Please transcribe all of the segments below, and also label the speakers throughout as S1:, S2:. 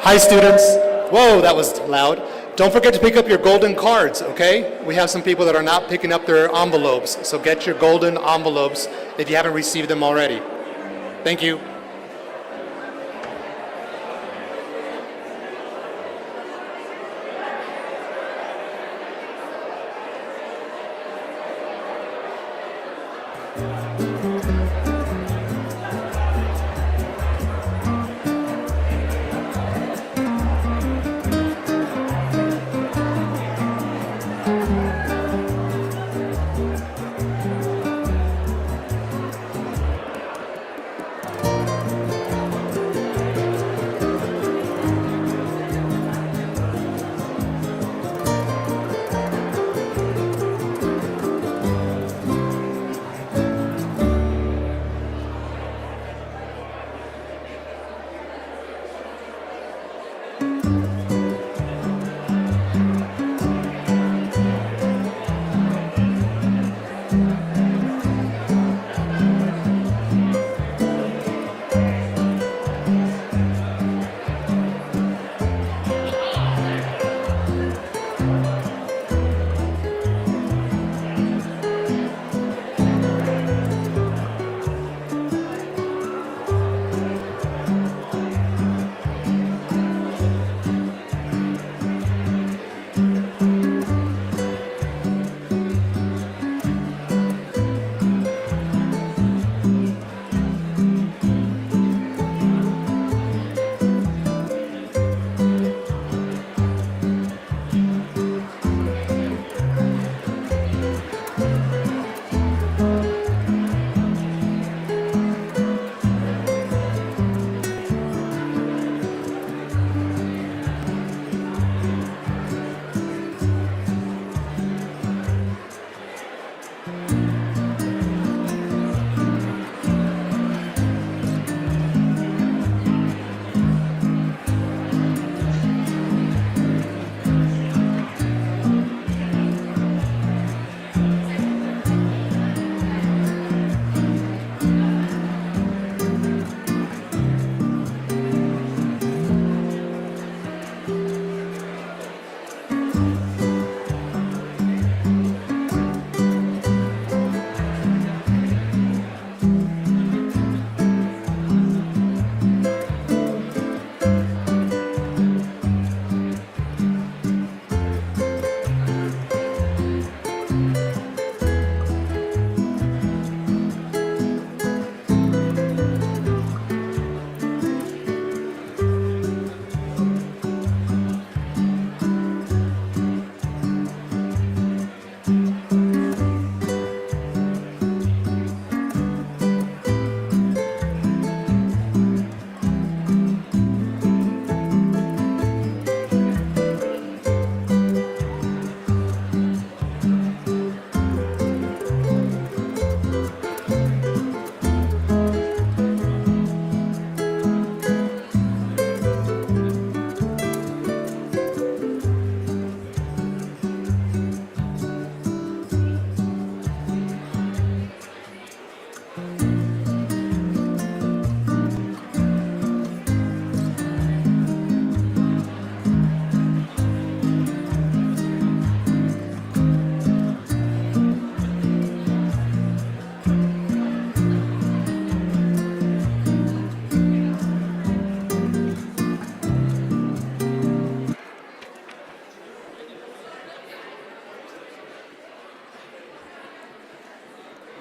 S1: Hi, students. Whoa, that was loud. Don't forget to pick up your golden cards, okay? We have some people that are not picking up their envelopes, so get your golden envelopes if you haven't received them already. Thank you.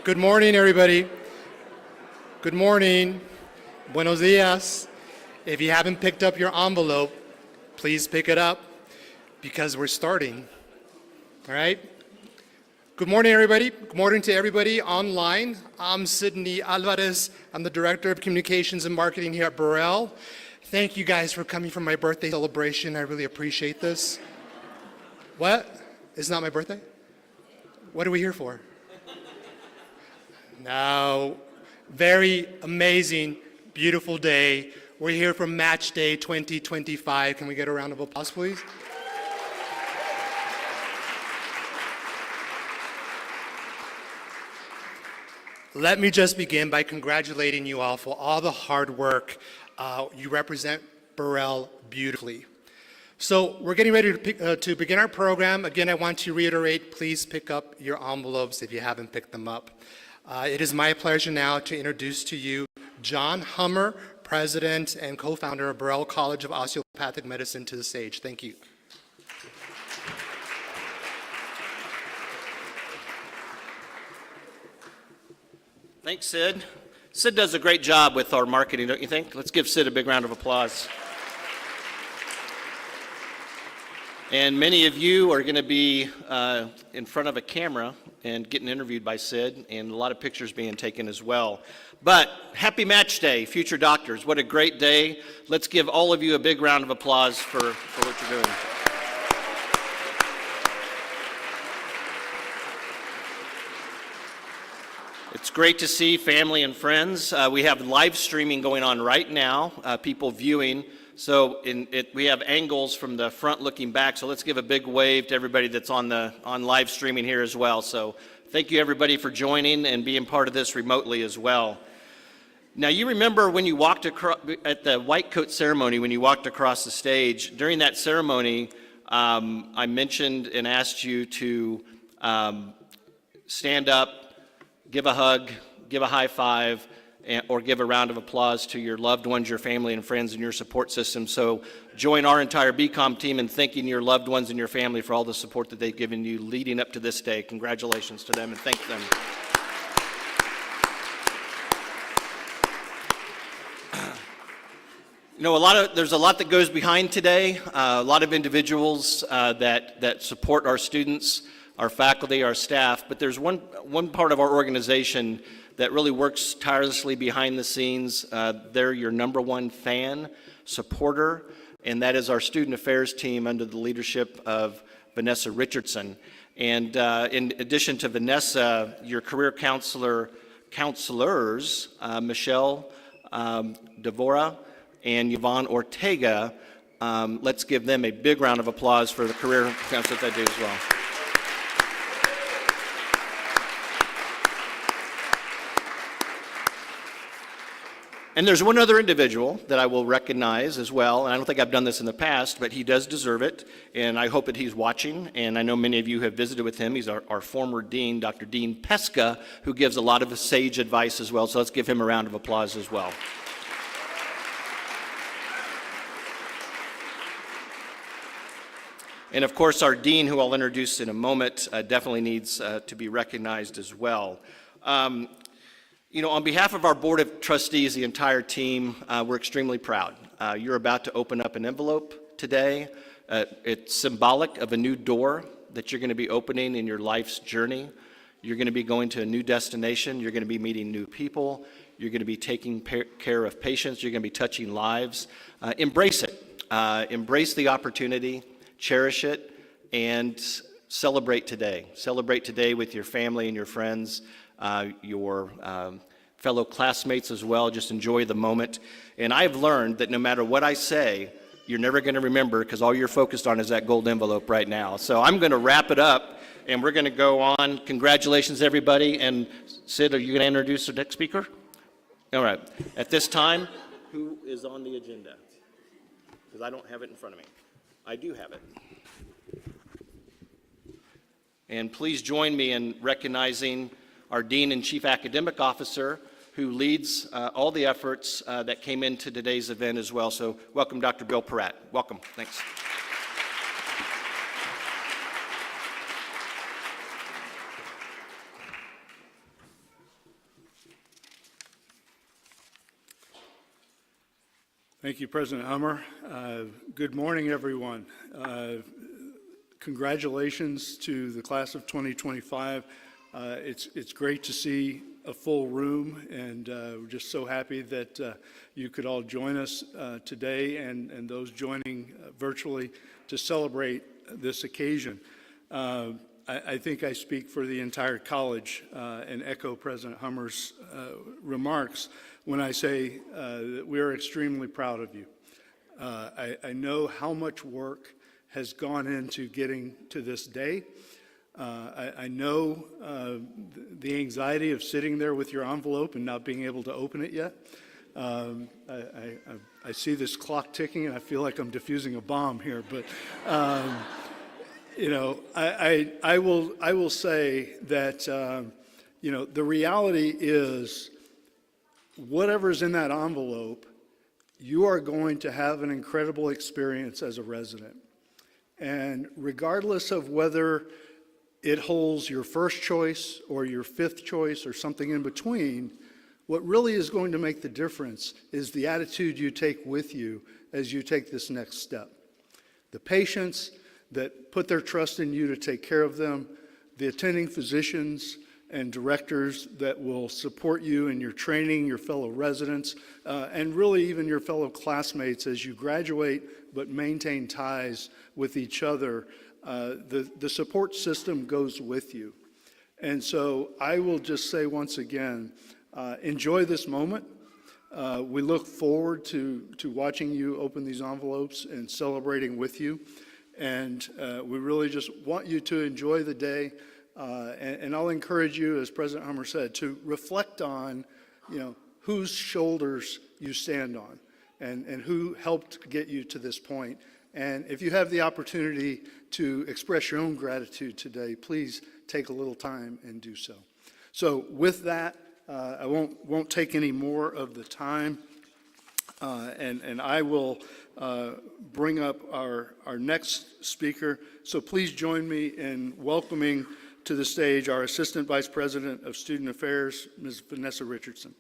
S1: Good morning, everybody. Good morning. Buenos dias. If you haven't picked up your envelope, please pick it up because we're starting. All right? Good morning, everybody. Good morning to everybody online. I'm Sidney Alvarez. I'm the Director of Communications and Marketing here at Burrell. Thank you guys for coming for my birthday celebration. I really appreciate this. What? It's not my birthday? What are we here for? No. Very amazing, beautiful day. We're here for Match Day 2025. Can we get a round of applause, please? Let me just begin by congratulating you all for all the hard work. You represent Burrell beautifully. So we're getting ready to begin our program. Again, I want to reiterate, please pick up your envelopes if you haven't picked them up. It is my pleasure now to introduce to you John Hummer, President and co-founder of Burrell College of Osteopathic Medicine, to the stage. Thank you.
S2: Thanks, Sid. Sid does a great job with our marketing, don't you think? Let's give Sid a big round of applause. And many of you are going to be in front of a camera and getting interviewed by Sid, and a lot of pictures being taken as well. But happy match day, future doctors. What a great day. Let's give all of you a big round of applause for what you're doing. It's great to see family and friends. We have live streaming going on right now, people viewing. So we have angles from the front looking back, so let's give a big wave to everybody that's on live streaming here as well. So thank you everybody for joining and being part of this remotely as well. Now you remember when you walked across, at the white coat ceremony, when you walked across the stage, during that ceremony, I mentioned and asked you to stand up, give a hug, give a high five, or give a round of applause to your loved ones, your family and friends, and your support system. So join our entire BCOM team in thanking your loved ones and your family for all the support that they've given you leading up to this day. Congratulations to them and thank them. You know, there's a lot that goes behind today. A lot of individuals that support our students, our faculty, our staff, but there's one part of our organization that really works tirelessly behind the scenes. They're your number one fan, supporter, and that is our student affairs team under the leadership of Vanessa Richardson. And in addition to Vanessa, your career counselors, Michelle Devora and Yvonne Ortega, let's give them a big round of applause for the career counselors they do as well. And there's one other individual that I will recognize as well, and I don't think I've done this in the past, but he does deserve it, and I hope that he's watching, and I know many of you have visited with him. He's our former dean, Dr. Dean Pesca, who gives a lot of sage advice as well, so let's give him a round of applause as well. And of course, our dean, who I'll introduce in a moment, definitely needs to be recognized as well. You know, on behalf of our Board of Trustees, the entire team, we're extremely proud. You're about to open up an envelope today. It's symbolic of a new door that you're going to be opening in your life's journey. You're going to be going to a new destination. You're going to be meeting new people. You're going to be taking care of patients. You're going to be touching lives. Embrace it. Embrace the opportunity. Cherish it. And celebrate today. Celebrate today with your family and your friends. Your fellow classmates as well. Just enjoy the moment. And I've learned that no matter what I say, you're never going to remember because all you're focused on is that gold envelope right now. So I'm going to wrap it up and we're going to go on. Congratulations, everybody. And Sid, are you going to introduce the next speaker? All right. At this time, who is on the agenda? Because I don't have it in front of me. I do have it. And please join me in recognizing our Dean and Chief Academic Officer, who leads all the efforts that came into today's event as well. So welcome, Dr. Bill Peratt. Welcome. Thanks.
S3: Thank you, President Hummer. Good morning, everyone. Congratulations to the class of 2025. It's great to see a full room, and we're just so happy that you could all join us today and those joining virtually to celebrate this occasion. I think I speak for the entire college and echo President Hummer's remarks when I say that we are extremely proud of you. I know how much work has gone into getting to this day. I know the anxiety of sitting there with your envelope and not being able to open it yet. I see this clock ticking, and I feel like I'm diffusing a bomb here. But I will say that the reality is, whatever's in that envelope, you are going to have an incredible experience as a resident. And regardless of whether it holds your first choice or your fifth choice or something in between, what really is going to make the difference is the attitude you take with you as you take this next step. The patients that put their trust in you to take care of them, the attending physicians and directors that will support you in your training, your fellow residents, and really even your fellow classmates as you graduate but maintain ties with each other. The support system goes with you. And so I will just say once again, enjoy this moment. We look forward to watching you open these envelopes and celebrating with you. And we really just want you to enjoy the day. And I'll encourage you, as President Hummer said, to reflect on, whose shoulders you stand on and who helped get you to this point. And if you have the opportunity to express your own gratitude today, please take a little time and do so. So with that, I won't take any more of the time, and I will bring up our next speaker. So please join me in welcoming to the stage our Assistant Vice President of Student Affairs, Ms. Vanessa Richardson.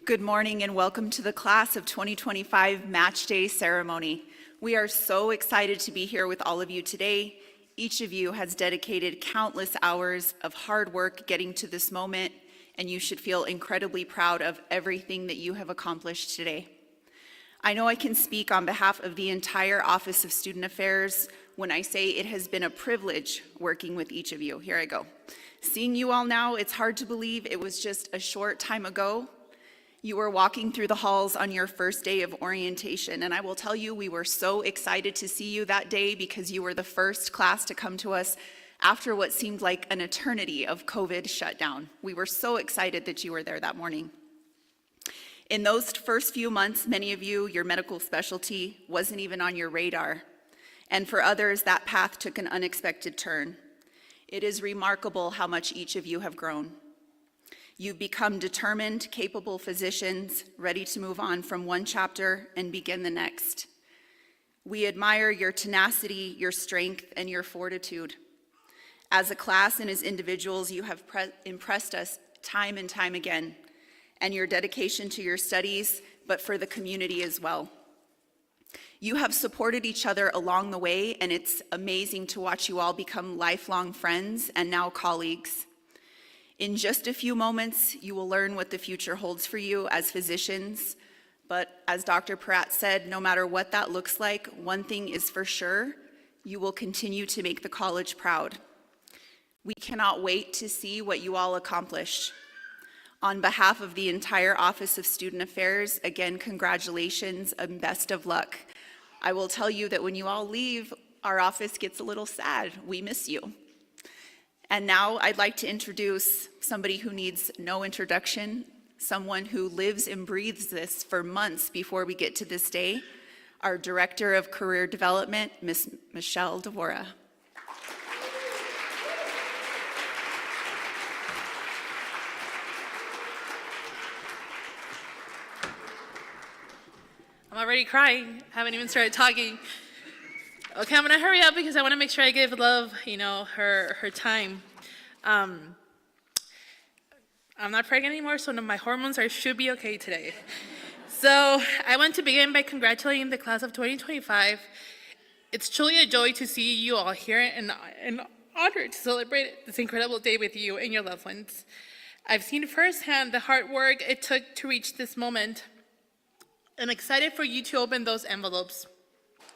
S4: Good morning and welcome to the Class of 2025 Match Day ceremony. We are so excited to be here with all of you today. Each of you has dedicated countless hours of hard work getting to this moment, and you should feel incredibly proud of everything that you have accomplished today. I know I can speak on behalf of the entire Office of Student Affairs when I say it has been a privilege working with each of you. Here I go. Seeing you all now, it's hard to believe it was just a short time ago. You were walking through the halls on your first day of orientation, and I will tell you, we were so excited to see you that day because you were the first class to come to us after what seemed like an eternity of COVID shutdown. We were so excited that you were there that morning. In those first few months, many of you, your medical specialty wasn't even on your radar, and for others, that path took an unexpected turn. It is remarkable how much each of you have grown. You've become determined, capable physicians, ready to move on from one chapter and begin the next. We admire your tenacity, your strength, and your fortitude. As a class and as individuals, you have impressed us time and time again, and your dedication to your studies, but for the community as well. You have supported each other along the way, and it's amazing to watch you all become lifelong friends and now colleagues. In just a few moments, you will learn what the future holds for you as physicians. But as Dr. Pratt said, no matter what that looks like, one thing is for sure, you will continue to make the college proud. We cannot wait to see what you all accomplish. On behalf of the entire Office of Student Affairs, again, congratulations and best of luck. I will tell you that when you all leave, our office gets a little sad. We miss you. And now I'd like to introduce somebody who needs no introduction, someone who lives and breathes this for months before we get to this day, our Director of Career Development, Ms. Michelle Devora.
S5: I'm already crying. Haven't even started talking. Okay, I'm gonna hurry up because I want to make sure I give Love, her time. I'm not pregnant anymore, so my hormones should be okay today. So I want to begin by congratulating the class of 2025. It's truly a joy to see you all here and honored to celebrate this incredible day with you and your loved ones. I've seen firsthand the hard work it took to reach this moment. I'm excited for you to open those envelopes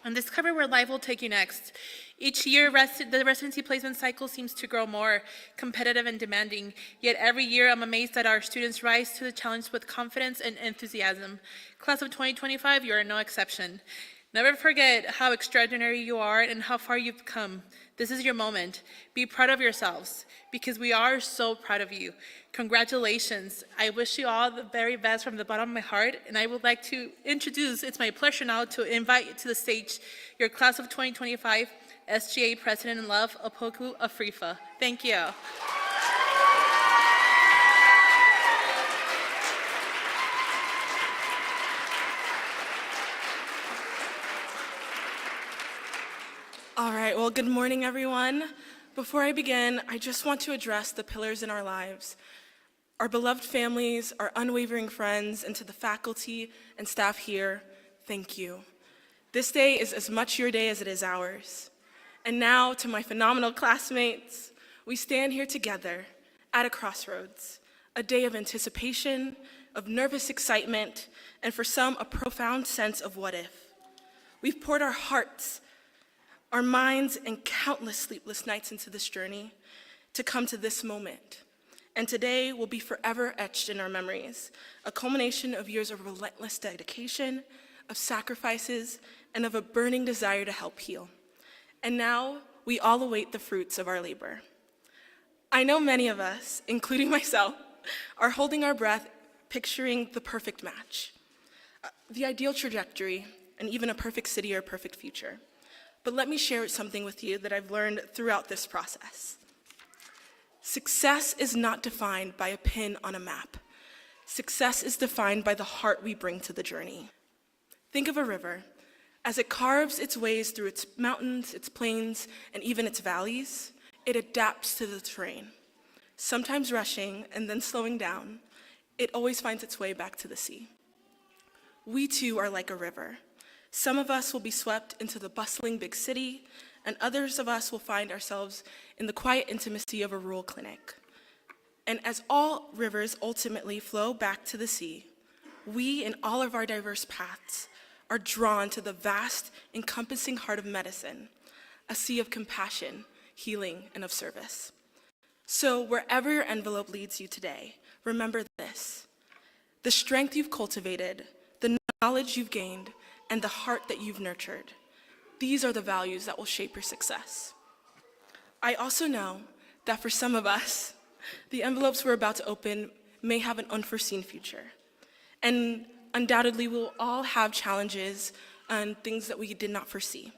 S5: and discover where life will take you next. Each year, the residency placement cycle seems to grow more competitive and demanding, yet every year I'm amazed that our students rise to the challenge with confidence and enthusiasm. Class of 2025, you are no exception. Never forget how extraordinary you are and how far you've come. This is your moment. Be proud of yourselves because we are so proud of you. Congratulations. I wish you all the very best from the bottom of my heart, and I would like to introduce, it's my pleasure now to invite to the stage your class of 2025 SGA President in Love, Opoku Afrifa. Thank you.
S6: All right, well, good morning, everyone. Before I begin, I just want to address the pillars in our lives, our beloved families, our unwavering friends, and to the faculty and staff here, thank you. This day is as much your day as it is ours. And now, to my phenomenal classmates, we stand here together at a crossroads, a day of anticipation, of nervous excitement, and for some, a profound sense of what if. We've poured our hearts, our minds, and countless sleepless nights into this journey to come to this moment. And today will be forever etched in our memories, a culmination of years of relentless dedication, of sacrifices, and of a burning desire to help heal. And now we all await the fruits of our labor. I know many of us, including myself, are holding our breath, picturing the perfect match, the ideal trajectory, and even a perfect city or perfect future. But let me share something with you that I've learned throughout this process. Success is not defined by a pin on a map. Success is defined by the heart we bring to the journey. Think of a river. As it carves its ways through its mountains, its plains, and even its valleys, it adapts to the terrain. Sometimes rushing and then slowing down, it always finds its way back to the sea. We too are like a river. Some of us will be swept into the bustling big city, and others of us will find ourselves in the quiet intimacy of a rural clinic. And as all rivers ultimately flow back to the sea, we, in all of our diverse paths, are drawn to the vast, encompassing heart of medicine, a sea of compassion, healing, and of service. So wherever your envelope leads you today, remember this: the strength you've cultivated, the knowledge you've gained, and the heart that you've nurtured. These are the values that will shape your success. I also know that for some of us, the envelopes we're about to open may have an unforeseen future. And undoubtedly, we'll all have challenges and things that we did not foresee.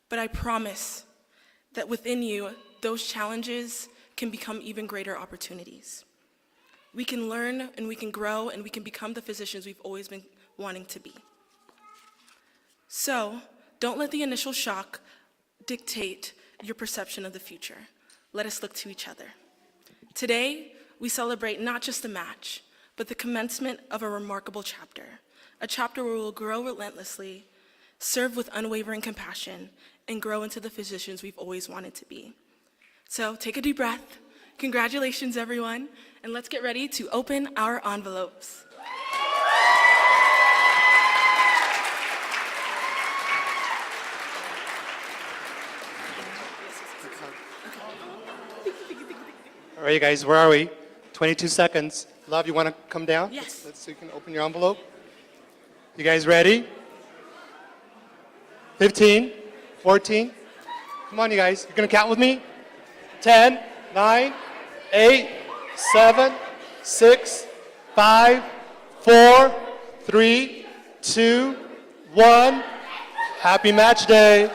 S6: But I promise that within you, those challenges can become even greater opportunities. We can learn and we can grow and we can become the physicians we've always been wanting to be. So, don't let the initial shock dictate your perception of the future. Let us look to each other. Today, we celebrate not just a match, but the commencement of a remarkable chapter, a chapter where we will grow relentlessly, serve with unwavering compassion, and grow into the physicians we've always wanted to be. So take a deep breath. Congratulations, everyone, and let's get ready to open our envelopes.
S1: All right, you guys, where are we? 22 seconds. Love, you want to come down?
S6: Yes.
S1: So you can open your envelope. You guys ready? 15, 14. Come on, you guys. You're going to count with me? 10, 9, 8, 7, 6, 5, 4, 3, 2, 1. Happy match day.